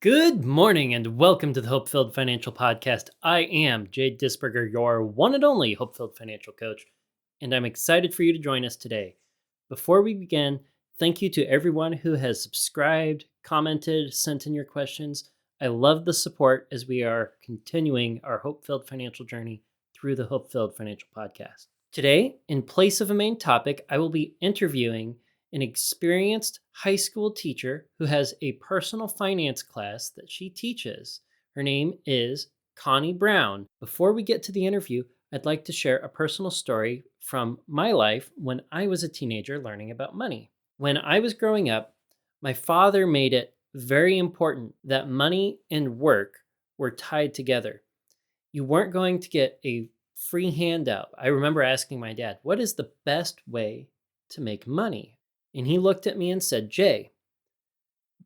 Good morning and welcome to the HopeFilled Financial Podcast. I am Jade Disberger, your one and only HopeFilled Financial Coach, and I'm excited for you to join us today. Before we begin, thank you to everyone who has subscribed, commented, sent in your questions. I love the support as we are continuing our HopeFilled financial journey through the HopeFilled Financial Podcast. Today, in place of a main topic, I will be interviewing an experienced high school teacher who has a personal finance class that she teaches. Her name is Connie Braun. Before we get to the interview, I'd like to share a personal story from my life when I was a teenager learning about money. When I was growing up, my father made it very important that money and work were tied together. You weren't going to get a free handout. I remember asking my dad, what is the best way to make money? And he looked at me and said, Jay,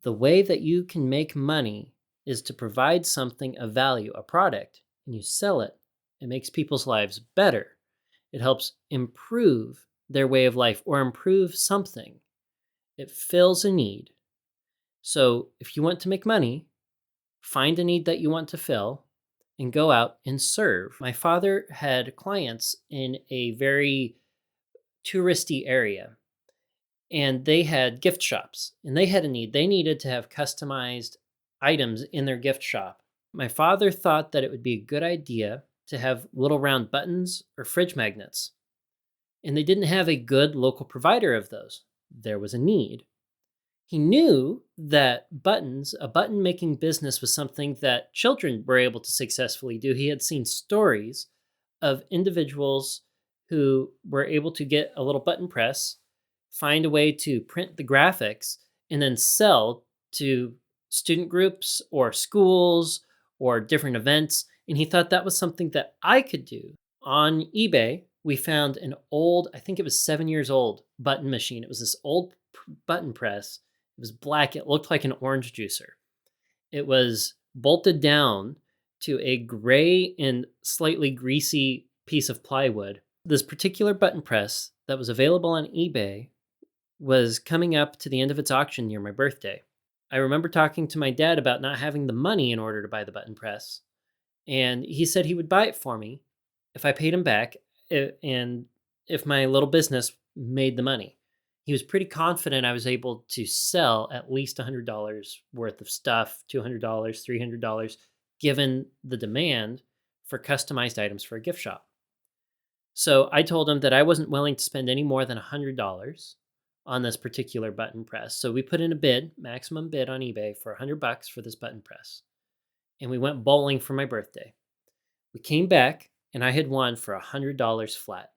the way that you can make money is to provide something of value, a product, and you sell it. It makes people's lives better. It helps improve their way of life or improve something. It fills a need. So if you want to make money, find a need that you want to fill and go out and serve. My father had clients in a very touristy area. And they had gift shops, and they had a need. They needed to have customized items in their gift shop. My father thought that it would be a good idea to have little round buttons or fridge magnets. And they didn't have a good local provider of those. There was a need. He knew that a button making business was something that children were able to successfully do. He had seen stories of individuals who were able to get a little button press, find a way to print the graphics, and then sell to student groups or schools or different events. And he thought that was something that I could do. On eBay, we found an old, I think it was 7 years old, button machine. It was this old button press. It was black. It looked like an orange juicer. It was bolted down to a gray and slightly greasy piece of plywood. This particular button press that was available on eBay was coming up to the end of its auction near my birthday. I remember talking to my dad about not having the money in order to buy the button press, and he said he would buy it for me if I paid him back and if my little business made the money. He was pretty confident I was able to sell at least $100 worth of stuff, $200, $300, given the demand for customized items for a gift shop. So I told him that I wasn't willing to spend any more than $100 on this particular button press. So we put in a bid, maximum bid on eBay for $100 for this button press. And we went bowling for my birthday. We came back and I had won for $100 flat.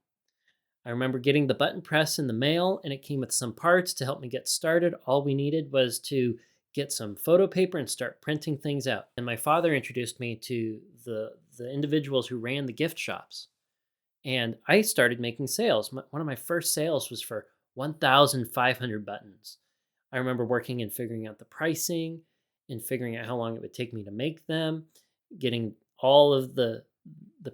I remember getting the button press in the mail, and it came with some parts to help me get started. All we needed was to get some photo paper and start printing things out. And my father introduced me to the individuals who ran the gift shops. And I started making sales. One of my first sales was for 1,500 buttons. I remember working and figuring out the pricing and figuring out how long it would take me to make them, getting all of the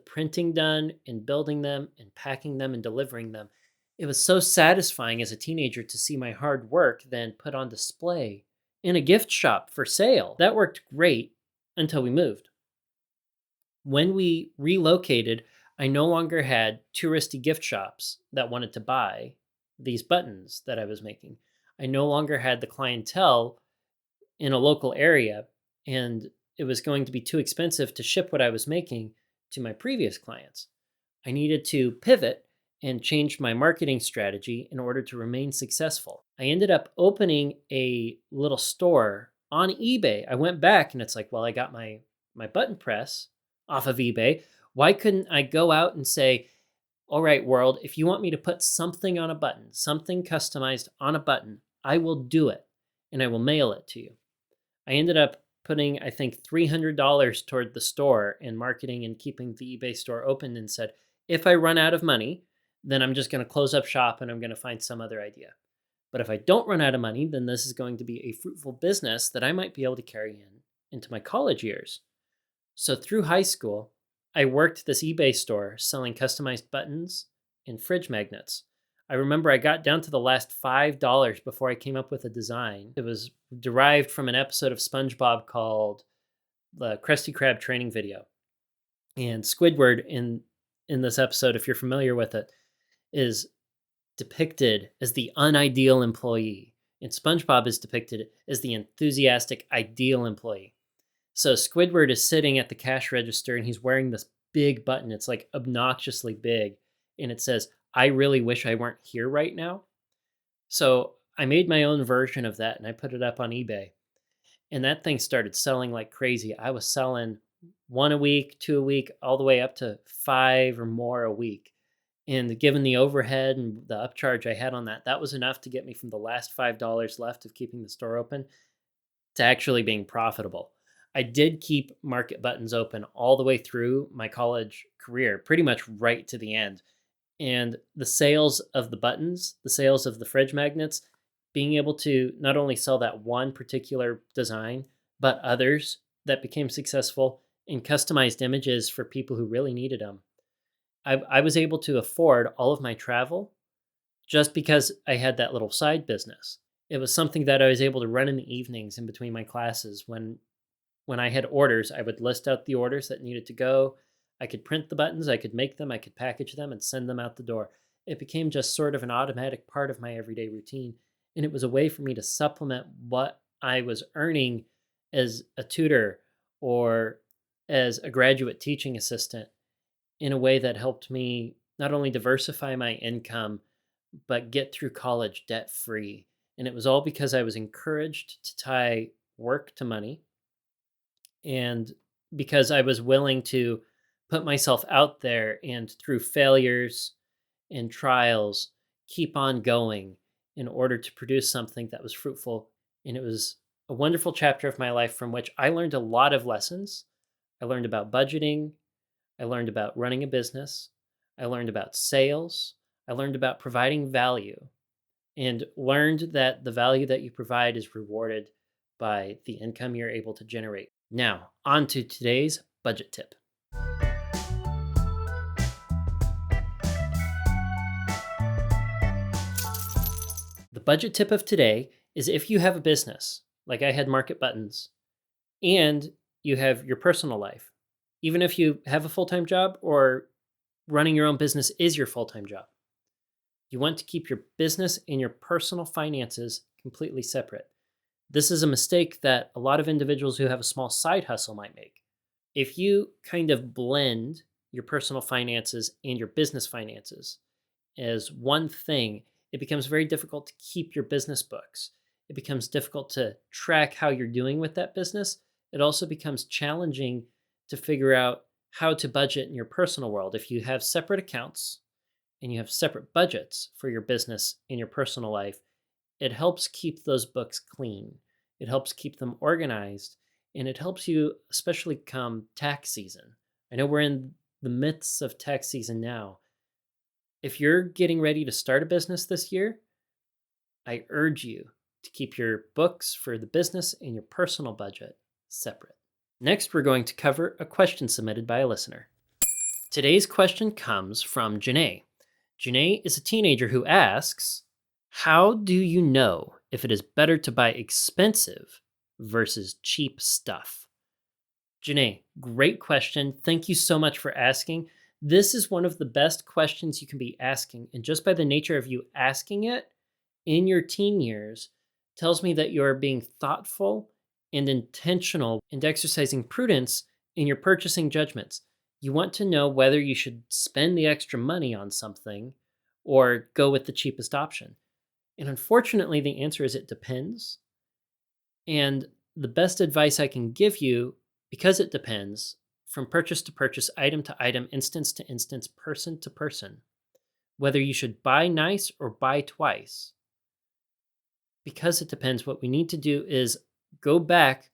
printing done and building them and packing them and delivering them. It was so satisfying as a teenager to see my hard work then put on display in a gift shop for sale. That worked great until we moved. When we relocated, I no longer had touristy gift shops that wanted to buy these buttons that I was making. I no longer had the clientele in a local area, and it was going to be too expensive to ship what I was making to my previous clients. I needed to pivot and change my marketing strategy in order to remain successful. I ended up opening a little store on eBay. I went back and it's like, well, I got my button press off of eBay. Why couldn't I go out and say, all right, world, if you want me to put something on a button, something customized on a button, I will do it and I will mail it to you. I ended up putting, I think, $300 toward the store and marketing and keeping the eBay store open, and said, if I run out of money, then I'm just going to close up shop and I'm going to find some other idea. But if I don't run out of money, then this is going to be a fruitful business that I might be able to carry into my college years. So through high school, I worked this eBay store selling customized buttons and fridge magnets. I remember I got down to the last $5 before I came up with a design. It was derived from an episode of SpongeBob called the Krusty Krab training video. And Squidward in this episode, if you're familiar with it, is depicted as the unideal employee, and SpongeBob is depicted as the enthusiastic, ideal employee. So Squidward is sitting at the cash register and he's wearing this big button. It's like obnoxiously big, and it says, "I really wish I weren't here right now." So I made my own version of that and I put it up on eBay. And that thing started selling like crazy. I was selling one a week, two a week, all the way up to five or more a week. And given the overhead and the upcharge I had on that, that was enough to get me from the last $5 left of keeping the store open to actually being profitable. I did keep market buttons open all the way through my college career, pretty much right to the end. And the sales of the buttons, the sales of the fridge magnets, being able to not only sell that one particular design, but others that became successful in customized images for people who really needed them. I was able to afford all of my travel just because I had that little side business. It was something that I was able to run in the evenings in between my classes. When I had orders, I would list out the orders that needed to go. I could print the buttons, I could make them, I could package them and send them out the door. It became just sort of an automatic part of my everyday routine. And it was a way for me to supplement what I was earning as a tutor or as a graduate teaching assistant in a way that helped me not only diversify my income, but get through college debt free. And it was all because I was encouraged to tie work to money, and because I was willing to put myself out there and through failures and trials, keep on going in order to produce something that was fruitful. And it was a wonderful chapter of my life from which I learned a lot of lessons. I learned about budgeting. I learned about running a business. I learned about sales. I learned about providing value and learned that the value that you provide is rewarded by the income you're able to generate. Now, on to today's budget tip. The budget tip of today is if you have a business, like I had Market Buttons, and you have your personal life, even if you have a full-time job or running your own business is your full-time job, you want to keep your business and your personal finances completely separate. This is a mistake that a lot of individuals who have a small side hustle might make. If you kind of blend your personal finances and your business finances as one thing, it becomes very difficult to keep your business books. It becomes difficult to track how you're doing with that business. It also becomes challenging to figure out how to budget in your personal world. If you have separate accounts and you have separate budgets for your business and your personal life, it helps keep those books clean. It helps keep them organized, and it helps you, especially come tax season. I know we're in the midst of tax season now. If you're getting ready to start a business this year, I urge you to keep your books for the business and your personal budget separate. Next, we're going to cover a question submitted by a listener. Today's question comes from Janae. Janae is a teenager who asks, how do you know if it is better to buy expensive versus cheap stuff? Janae, great question. Thank you so much for asking. This is one of the best questions you can be asking. And just by the nature of you asking it in your teen years tells me that you're being thoughtful and intentional and exercising prudence in your purchasing judgments. You want to know whether you should spend the extra money on something or go with the cheapest option. And unfortunately, the answer is it depends. And the best advice I can give you, because it depends, from purchase to purchase, item to item, instance to instance, person to person, whether you should buy nice or buy twice. Because it depends, what we need to do is go back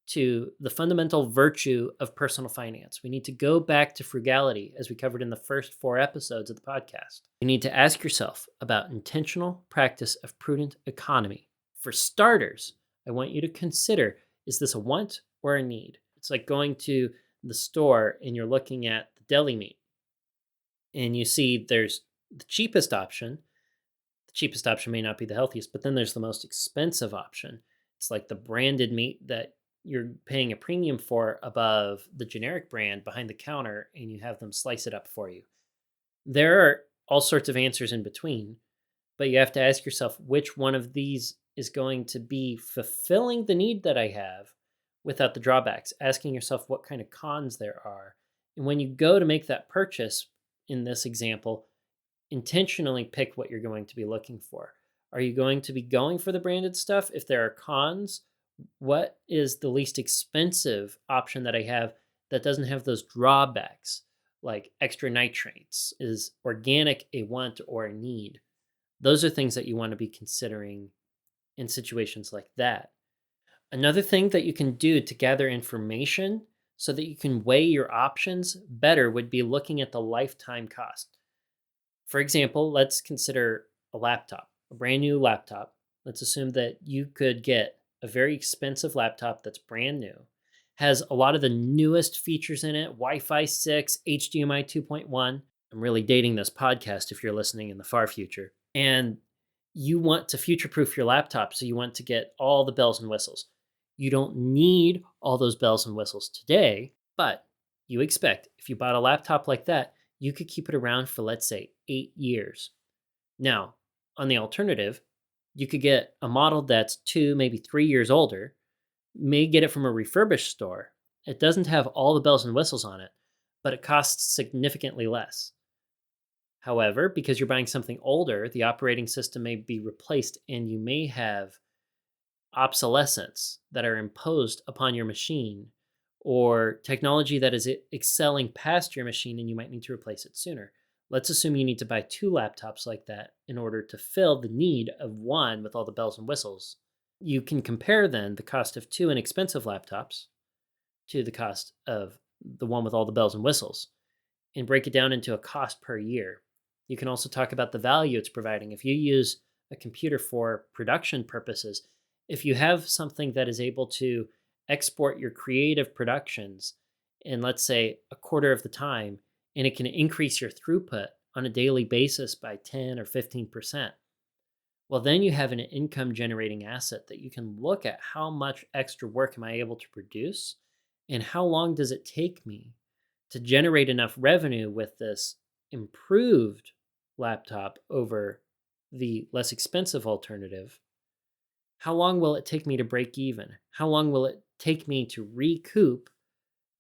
to the fundamental virtue of personal finance. We need to go back to frugality, as we covered in the first 4 episodes of the podcast. You need to ask yourself about intentional practice of prudent economy. For starters, I want you to consider, is this a want or a need? It's like going to the store and you're looking at the deli meat and you see there's the cheapest option, Cheapest option may not be the healthiest, but then there's the most expensive option. It's like the branded meat that you're paying a premium for above the generic brand behind the counter, and you have them slice it up for you. There are all sorts of answers in between, but you have to ask yourself which one of these is going to be fulfilling the need that I have without the drawbacks, asking yourself what kind of cons there are. And when you go to make that purchase, in this example, intentionally pick what you're going to be looking for. Are you going to be going for the branded stuff? If there are cons, what is the least expensive option that I have that doesn't have those drawbacks, like extra nitrates? Is organic a want or a need? Those are things that you want to be considering in situations like that. Another thing that you can do to gather information so that you can weigh your options better would be looking at the lifetime cost. For example, let's consider a laptop, a brand new laptop. Let's assume that you could get a very expensive laptop that's brand new, has a lot of the newest features in it, Wi-Fi 6, HDMI 2.1. I'm really dating this podcast if you're listening in the far future. And you want to future-proof your laptop, so you want to get all the bells and whistles. You don't need all those bells and whistles today, but you expect if you bought a laptop like that, you could keep it around for, let's say, 8 years. Now, on the alternative, you could get a model that's 2, maybe 3 years older, may get it from a refurbished store. It doesn't have all the bells and whistles on it, but it costs significantly less. However, because you're buying something older, the operating system may be replaced and you may have obsolescence that are imposed upon your machine, or technology that is excelling past your machine and you might need to replace it sooner. Let's assume you need to buy 2 laptops like that in order to fill the need of one with all the bells and whistles. You can compare then the cost of 2 inexpensive laptops to the cost of the one with all the bells and whistles and break it down into a cost per year. You can also talk about the value it's providing. If you use a computer for production purposes, if you have something that is able to export your creative productions in, let's say, a quarter of the time, and it can increase your throughput on a daily basis by 10 or 15%, well, then you have an income generating asset that you can look at how much extra work am I able to produce and how long does it take me to generate enough revenue with this improved laptop over the less expensive alternative. How long will it take me to break even? How long will it take me to recoup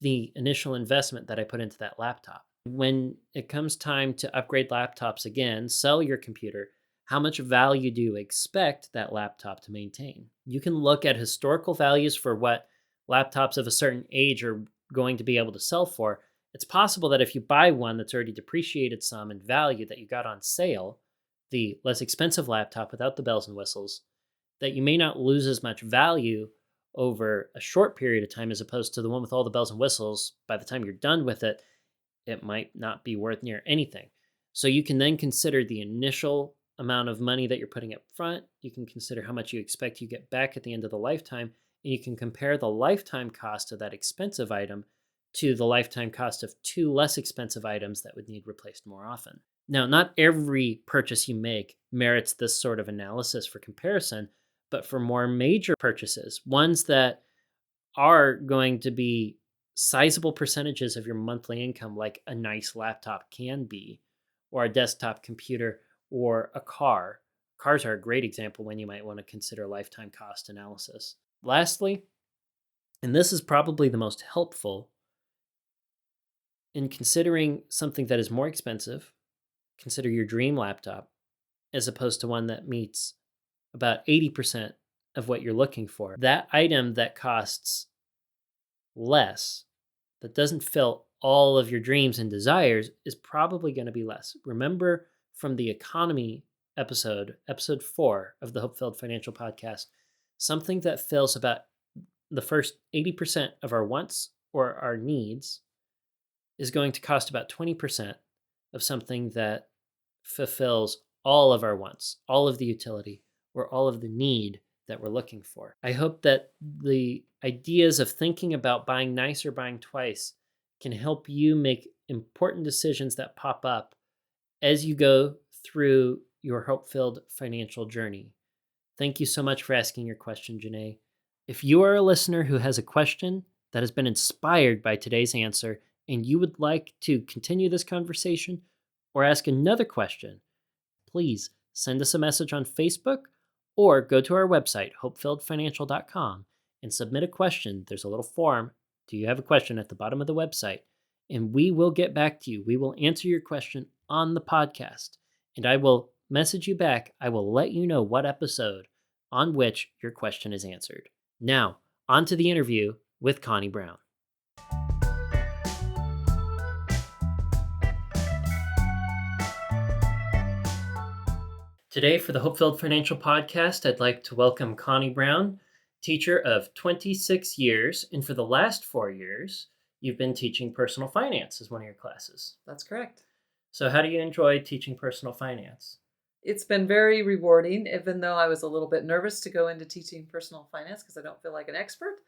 the initial investment that I put into that laptop? When it comes time to upgrade laptops again, sell your computer, how much value do you expect that laptop to maintain? You can look at historical values for what laptops of a certain age are going to be able to sell for. It's possible that if you buy one that's already depreciated some in value that you got on sale, the less expensive laptop without the bells and whistles, that you may not lose as much value over a short period of time as opposed to the one with all the bells and whistles. By the time you're done with it, it might not be worth near anything. So you can then consider the initial amount of money that you're putting up front. You can consider how much you expect you get back at the end of the lifetime, and you can compare the lifetime cost of that expensive item to the lifetime cost of 2 less expensive items that would need replaced more often. Now, not every purchase you make merits this sort of analysis for comparison, but for more major purchases, ones that are going to be sizable percentages of your monthly income, like a nice laptop can be, or a desktop computer, or a car. Cars are a great example when you might want to consider lifetime cost analysis. Lastly, and this is probably the most helpful, in considering something that is more expensive, consider your dream laptop as opposed to one that meets about 80% of what you're looking for. That item that costs less, that doesn't fill all of your dreams and desires, is probably going to be less. Remember from the economy episode 4 of the HopeFilled Financial Podcast, something that fills about the first 80% of our wants or our needs is going to cost about 20% of something that fulfills all of our wants, all of the utility, or all of the need that we're looking for. I hope that the ideas of thinking about buying nice or buying twice can help you make important decisions that pop up as you go through your hope-filled financial journey. Thank you so much for asking your question, Janae. If you are a listener who has a question that has been inspired by today's answer and you would like to continue this conversation or ask another question, please send us a message on Facebook or go to our website, hopefilledfinancial.com, and submit a question. There's a little form. Do you have a question at the bottom of the website? And we will get back to you. We will answer your question on the podcast. And I will message you back. I will let you know what episode on which your question is answered. Now, on to the interview with Connie Braun. Today, for the HopeFilled Financial Podcast, I'd like to welcome Connie Braun, teacher of 26 years. And for the last 4 years, you've been teaching personal finance as one of your classes. That's correct. So how do you enjoy teaching personal finance? It's been very rewarding, even though I was a little bit nervous to go into teaching personal finance because I don't feel like an expert,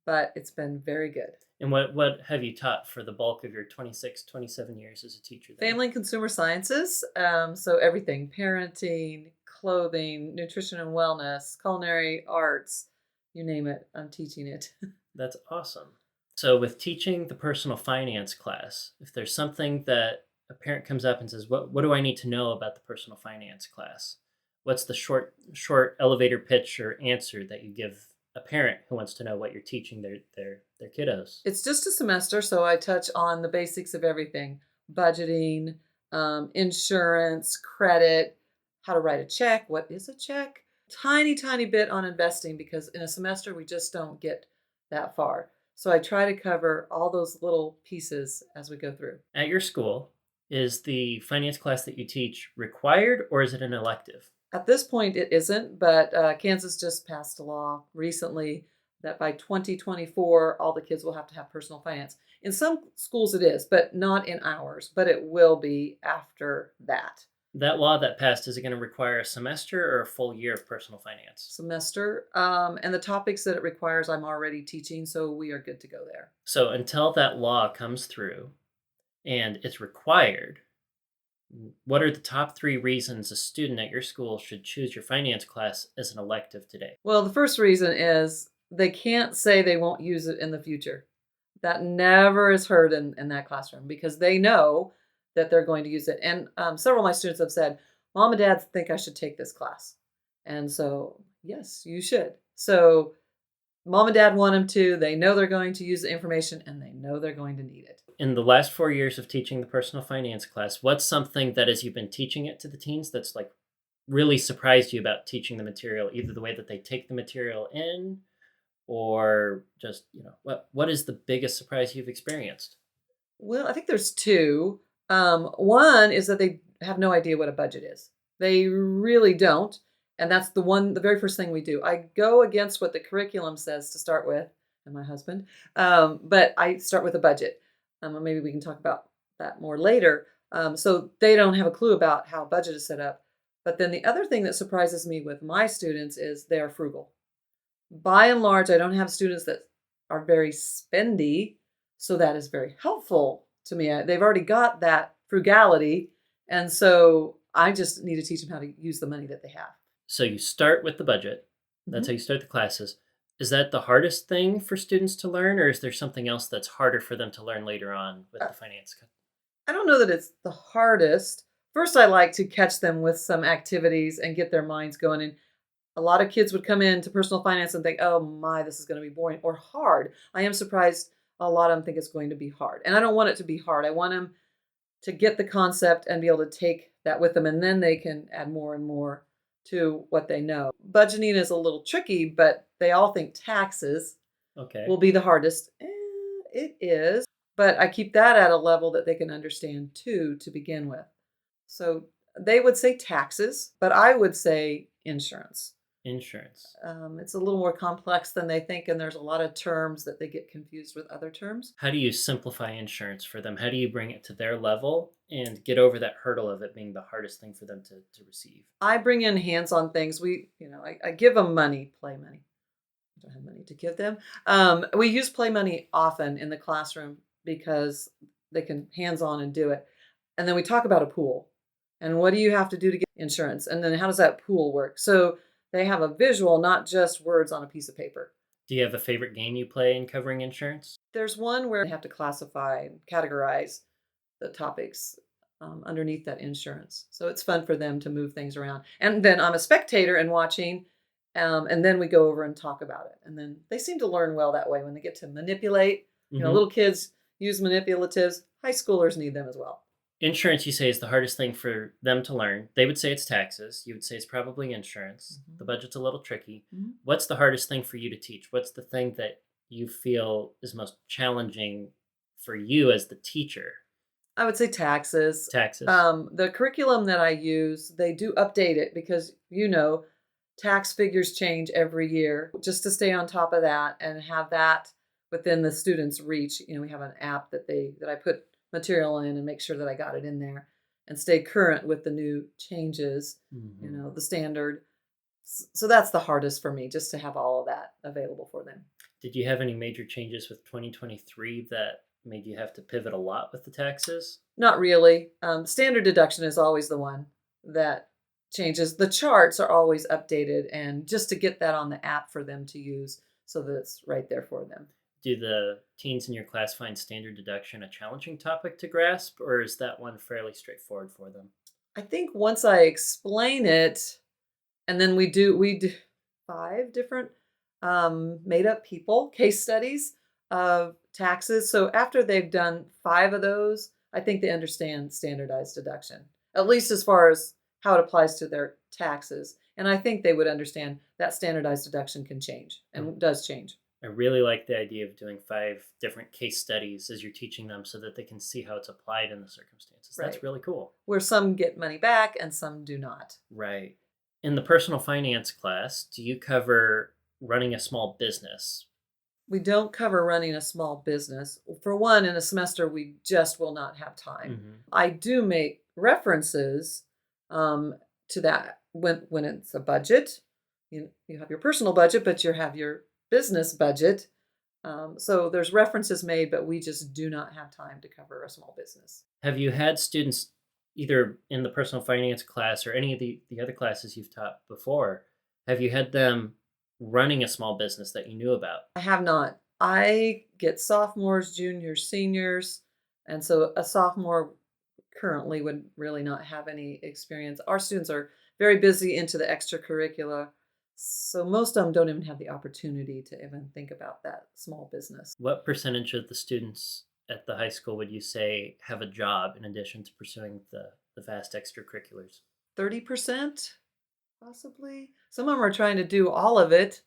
but it's been very good. And what have you taught for the bulk of your 26, 27 years as a teacher? Then? Family and consumer sciences, so everything, parenting, clothing, nutrition and wellness, culinary arts, you name it, I'm teaching it. That's awesome. So with teaching the personal finance class, if there's something that a parent comes up and says, what do I need to know about the personal finance class? What's the short elevator pitch or answer that you give a parent who wants to know what you're teaching their kiddos? It's just a semester, so I touch on the basics of everything: budgeting, insurance, credit, how to write a check, what is a check, tiny bit on investing, because in a semester we just don't get that far. So I try to cover all those little pieces as we go through. At your school, is the finance class that you teach required or is it an elective? At this point, it isn't, but Kansas just passed a law recently that by 2024, all the kids will have to have personal finance. In some schools it is, but not in ours, but it will be after that. That law that passed, is it going to require a semester or a full year of personal finance? Semester. And the topics that it requires, I'm already teaching, so we are good to go there. So until that law comes through and it's required, what are the top 3 reasons a student at your school should choose your finance class as an elective today? Well, the first reason is they can't say they won't use it in the future. That never is heard in that classroom because they know that they're going to use it. And several of my students have said, Mom and Dad think I should take this class. And so, yes, you should. So Mom and Dad want them to. They know they're going to use the information and they know they're going to need it. In the last 4 years of teaching the personal finance class, what's something that as you've been teaching it to the teens that's like really surprised you about teaching the material, either the way that they take the material in or just, what is the biggest surprise you've experienced? Well, I think there's 2. One is that they have no idea what a budget is. They really don't. And that's the very first thing we do. I go against what the curriculum says to start with, and my husband, but I start with a budget. Maybe we can talk about that more later. So they don't have a clue about how a budget is set up. But then the other thing that surprises me with my students is they are frugal. By and large, I don't have students that are very spendy, so that is very helpful to me. They've already got that frugality, and so I just need to teach them how to use the money that they have. So you start with the budget. That's how you start the classes. Is that the hardest thing for students to learn, or is there something else that's harder for them to learn later on with the finance? I don't know that it's the hardest. First, I like to catch them with some activities and get their minds going. And a lot of kids would come into personal finance and think, oh my, this is going to be boring or hard. I am surprised a lot of them think it's going to be hard. And I don't want it to be hard. I want them to get the concept and be able to take that with them. And then they can add more and more to what they know. Budgeting is a little tricky, but they all think taxes will be the hardest. It is, but I keep that at a level that they can understand too to begin with. So they would say taxes, but I would say insurance. Insurance. It's a little more complex than they think, and there's a lot of terms that they get confused with other terms. How do you simplify insurance for them? How do you bring it to their level and get over that hurdle of it being the hardest thing for them to receive? I bring in hands-on things. I give them money, play money. I don't have money to give them. We use play money often in the classroom because they can hands-on and do it. And then we talk about a pool. And what do you have to do to get insurance? And then how does that pool work? So they have a visual, not just words on a piece of paper. Do you have a favorite game you play in covering insurance? There's one where they have to classify and categorize the topics underneath that insurance. So it's fun for them to move things around. And then I'm a spectator and watching, and then we go over and talk about it. And then they seem to learn well that way when they get to manipulate. Hmm. Little kids use manipulatives. High schoolers need them as well. Insurance, you say, is the hardest thing for them to learn. They would say it's taxes. You would say it's probably insurance. The Mhm. budget's a little tricky. Mhm. What's the hardest thing for you to teach? What's the thing that you feel is most challenging for you as the teacher? I would say taxes. Taxes. The curriculum that I use, they do update it because, tax figures change every year. Just to stay on top of that and have that within the students' reach, we have an app that I put material in and make sure that I got it in there and stay current with the new changes, Hmm. the standard. So that's the hardest for me, just to have all of that available for them. Did you have any major changes with 2023 that made you have to pivot a lot with the taxes? Not really. Standard deduction is always the one that changes. The charts are always updated, and just to get that on the app for them to use so that it's right there for them. Do the teens in your class find standard deduction a challenging topic to grasp, or is that one fairly straightforward for them? I think once I explain it, and then we do 5 different, made up people, case studies of taxes. So after they've done 5 of those, I think they understand standardized deduction, at least as far as how it applies to their taxes. And I think they would understand that standardized deduction can change Mm. and does change. I really like the idea of doing 5 different case studies as you're teaching them so that they can see how it's applied in the circumstances. That's Right. really cool. Where some get money back and some do not. Right. In the personal finance class, do you cover running a small business? We don't cover running a small business. For one, in a semester, we just will not have time. Hmm. I do make references um, to that when it's a budget. You have your personal budget, but you have your business budget. So there's references made, but we just do not have time to cover a small business. Have you had students either in the personal finance class or any of the other classes you've taught before? Have you had them running a small business that you knew about? I have not. I get sophomores, juniors, seniors, and so a sophomore currently would really not have any experience. Our students are very busy into the extracurricular, so most of them don't even have the opportunity to even think about that small business. What percentage of the students at the high school would you say have a job in addition to pursuing the vast extracurriculars? 30%, possibly. Some of them are trying to do all of it,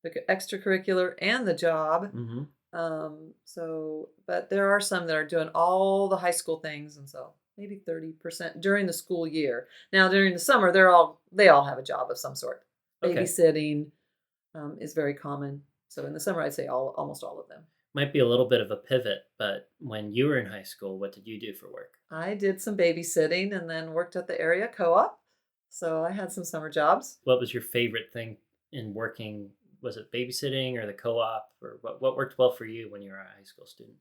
the extracurricular and the job. Hmm. But there are some that are doing all the high school things, and so maybe 30% during the school year. Now, during the summer, they all have a job of some sort. Okay. Babysitting is very common. So in the summer, I'd say almost all of them. Might be a little bit of a pivot, but when you were in high school, what did you do for work? I did some babysitting and then worked at the area co-op. So I had some summer jobs. What was your favorite thing in working? Was it babysitting or the co-op, or what worked well for you when you were a high school student?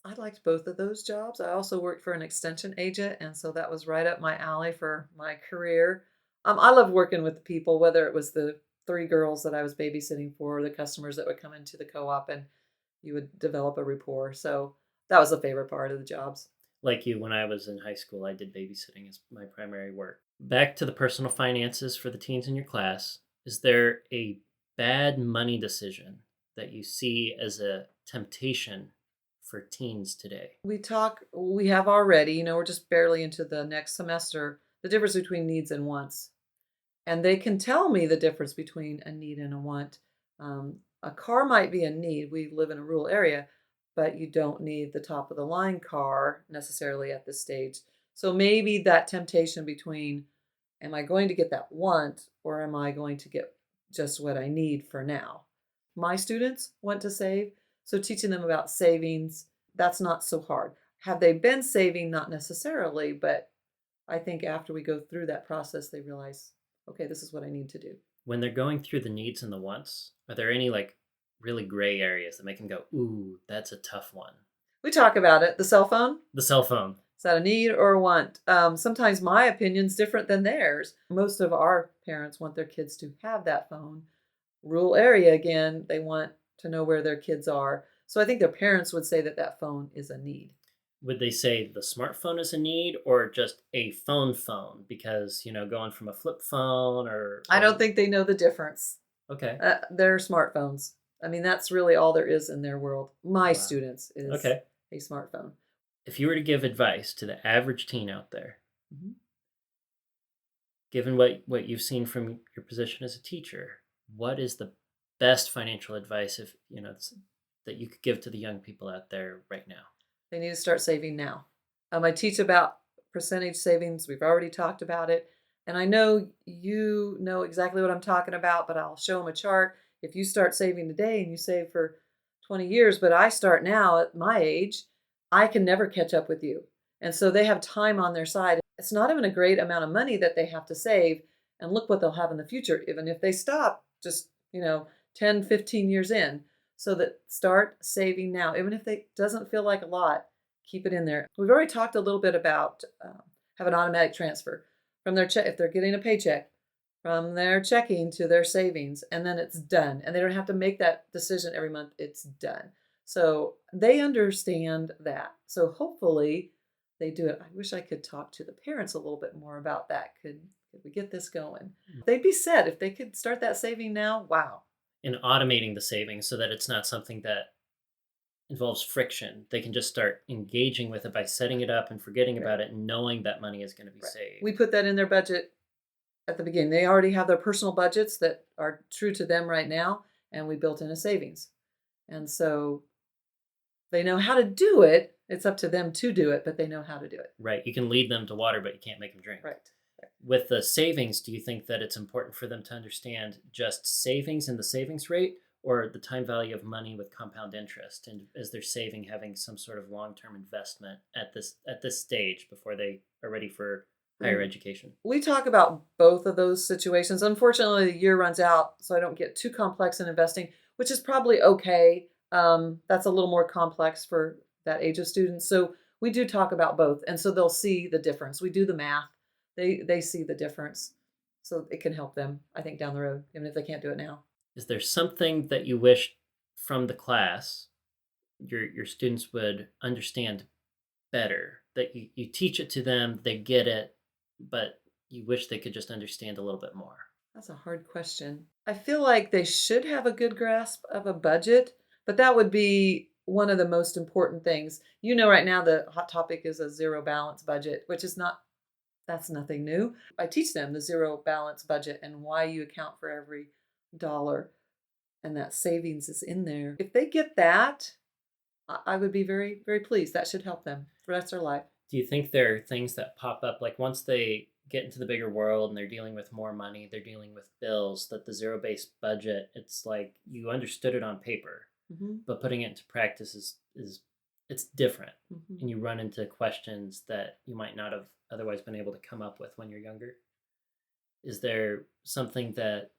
I liked both of those jobs. I also worked for an extension agent, and so that was right up my alley for my career. I love working with the people, whether it was the 3 girls that I was babysitting for, or the customers that would come into the co-op, and you would develop a rapport. So that was the favorite part of the jobs. Like you, when I was in high school, I did babysitting as my primary work. Back to the personal finances for the teens in your class. Is there a bad money decision that you see as a temptation for teens today? We have already, we're just barely into the next semester, the difference between needs and wants. And they can tell me the difference between a need and a want. A car might be a need. We live in a rural area, but you don't need the top of the line car necessarily at this stage. So maybe that temptation between, am I going to get that want, or am I going to get just what I need for now? My students want to save, so teaching them about savings, that's not so hard. Have they been saving? Not necessarily, but I think after we go through that process, they realize, okay, this is what I need to do. When they're going through the needs and the wants, are there any like really gray areas that make them go, ooh, that's a tough one? We talk about it. The cell phone. The cell phone. Is that a need or a want? Sometimes my opinion's different than theirs. Most of our parents want their kids to have that phone. Rural area again, they want to know where their kids are. So I think their parents would say that that phone is a need. Would they say the smartphone is a need or just a phone? Because, going from a flip phone I or don't think they know the difference. okay. They're smartphones. I mean, that's really all there is in their world. My Wow. students is Okay. a smartphone. If you were to give advice to the average teen out there, Mhm. given what you've seen from your position as a teacher, what is the best financial advice that you could give to the young people out there right now? They need to start saving now. I teach about percentage savings. We've already talked about it. And I know you know exactly what I'm talking about, but I'll show them a chart. If you start saving today and you save for 20 years, but I start now at my age, I can never catch up with you. And so they have time on their side. It's not even a great amount of money that they have to save. And look what they'll have in the future, even if they stop just, 10, 15 years in. So that start saving now, even if it doesn't feel like a lot, keep it in there. We've already talked a little bit about have an automatic transfer from their check if they're getting a paycheck from their checking to their savings, and then it's done, and they don't have to make that decision every month. It's done, so they understand that. So hopefully they do it. I wish I could talk to the parents a little bit more about that. Could we get this going? They'd be set if they could start that saving now. Wow. In automating the savings so that it's not something that involves friction. They can just start engaging with it by setting it up and forgetting Right. about it and knowing that money is going to be Right. saved. We put that in their budget at the beginning. They already have their personal budgets that are true to them right now, and we built in a savings. And so they know how to do it. It's up to them to do it, but they know how to do it. Right. You can lead them to water, but you can't make them drink. Right. Right. With the savings, do you think that it's important for them to understand just savings and the savings rate or the time value of money with compound interest? And is their saving having some sort of long-term investment at this stage before they are ready for higher education? We talk about both of those situations. Unfortunately, the year runs out, so I don't get too complex in investing, which is probably okay. That's a little more complex for that age of students. So we do talk about both, and so they'll see the difference. We do the math. They see the difference, so it can help them. I think down the road, even if they can't do it now. Is there something that you wish from the class your students would understand better? That you teach it to them, they get it, but you wish they could just understand a little bit more? That's a hard question. I feel like they should have a good grasp of a budget, but that would be one of the most important things. Right now the hot topic is a zero balance budget, which is not that's nothing new. I teach them the zero balance budget and why you account for every dollar and that savings is in there. If they get that, I would be very, very pleased. That should help them for the rest of their life. Do you think there are things that pop up, like once they get into the bigger world and they're dealing with more money, they're dealing with bills, that the zero-based budget, it's like you understood it on paper, Hmm. but putting it into practice is it's different, Hmm. and you run into questions that you might not have otherwise been able to come up with when you're younger. Is there something that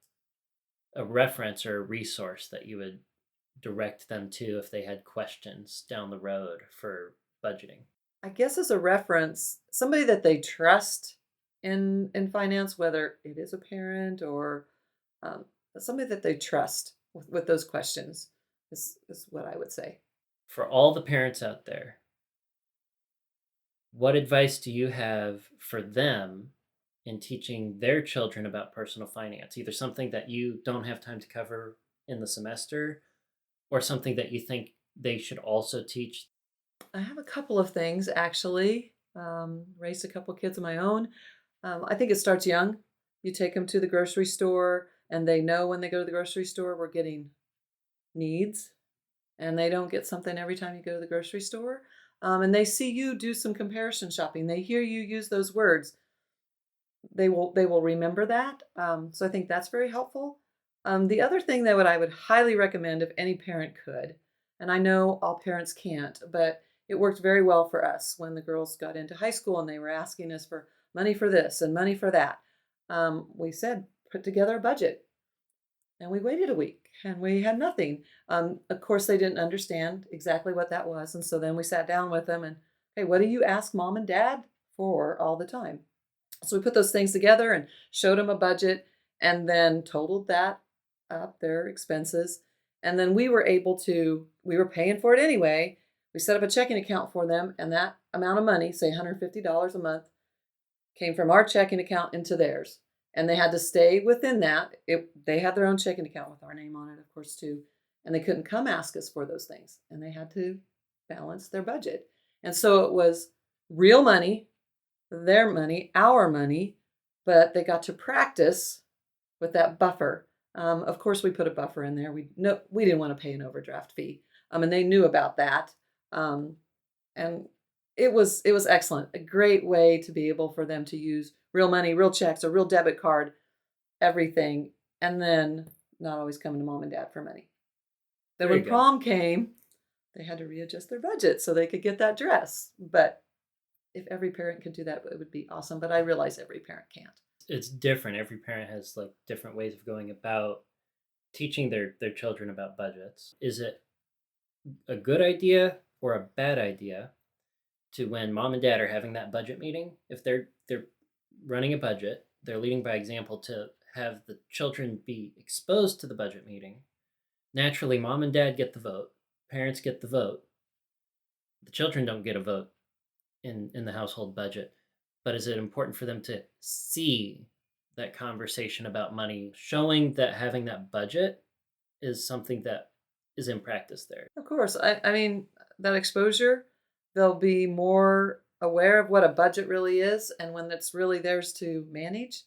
a reference or a resource that you would direct them to if they had questions down the road for budgeting? I guess as a reference, somebody that they trust in finance, whether it is a parent or um, somebody that they trust with those questions, is what I would say. For all the parents out there, what advice do you have for them in teaching their children about personal finance? Either something that you don't have time to cover in the semester or something that you think they should also teach. I have a couple of things actually. Raised a couple kids of my own. I think it starts young. You take them to the grocery store, and they know when they go to the grocery store, we're getting needs, and they don't get something every time you go to the grocery store. And they see you do some comparison shopping. They hear you use those words. They will remember that. So I think that's very helpful. The other thing that I would highly recommend if any parent could, and I know all parents can't, but it worked very well for us when the girls got into high school and they were asking us for money for this and money for that. We said, put together a budget. And we waited a week and we had nothing. Of course, they didn't understand exactly what that was. And so then we sat down with them and Okay, what do you ask mom and dad for all the time? So we put those things together and showed them a budget and then totaled that up, their expenses. And then we were paying for it anyway. We set up a checking account for them, and that amount of money, say $150 a month, came from our checking account into theirs. And they had to stay within that. They had their own checking account with our name on it, of course, too. And they couldn't come ask us for those things. And they had to balance their budget. And so it was real money, their money, our money, but they got to practice with that buffer. Of course, we put a buffer in there. We didn't want to pay an overdraft fee, and they knew about that. Um, and it was excellent, a great way to be able for them to use real money, real checks, a real debit card, everything, and then not always coming to mom and dad for money. Then There you when go. prom came, they had to readjust their budget so they could get that dress. But if every parent could do that, it would be awesome. But I realize every parent can't. It's different. Every parent has like different ways of going about teaching their children about budgets. Is it a good idea or a bad idea to, when mom and dad are having that budget meeting, if they're running a budget, they're leading by example, to have the children be exposed to the budget meeting? Naturally, mom and dad get the vote, parents get the vote. The children don't get a vote in the household budget. But is it important for them to see that conversation about money, showing that having that budget is something that is in practice there? Of course, I mean, that exposure, they'll be more aware of what a budget really is. And when it's really theirs to manage,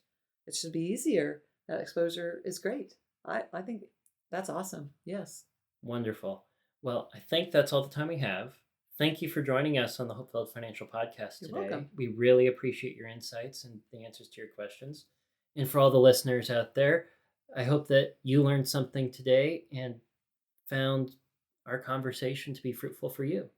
it should be easier. That exposure is great. I think that's awesome. Yes. Wonderful. Well, I think that's all the time we have. Thank you for joining us on the HopeFilled Financial Podcast You're today. welcome. We really appreciate your insights and the answers to your questions. And for all the listeners out there, I hope that you learned something today and found our conversation to be fruitful for you.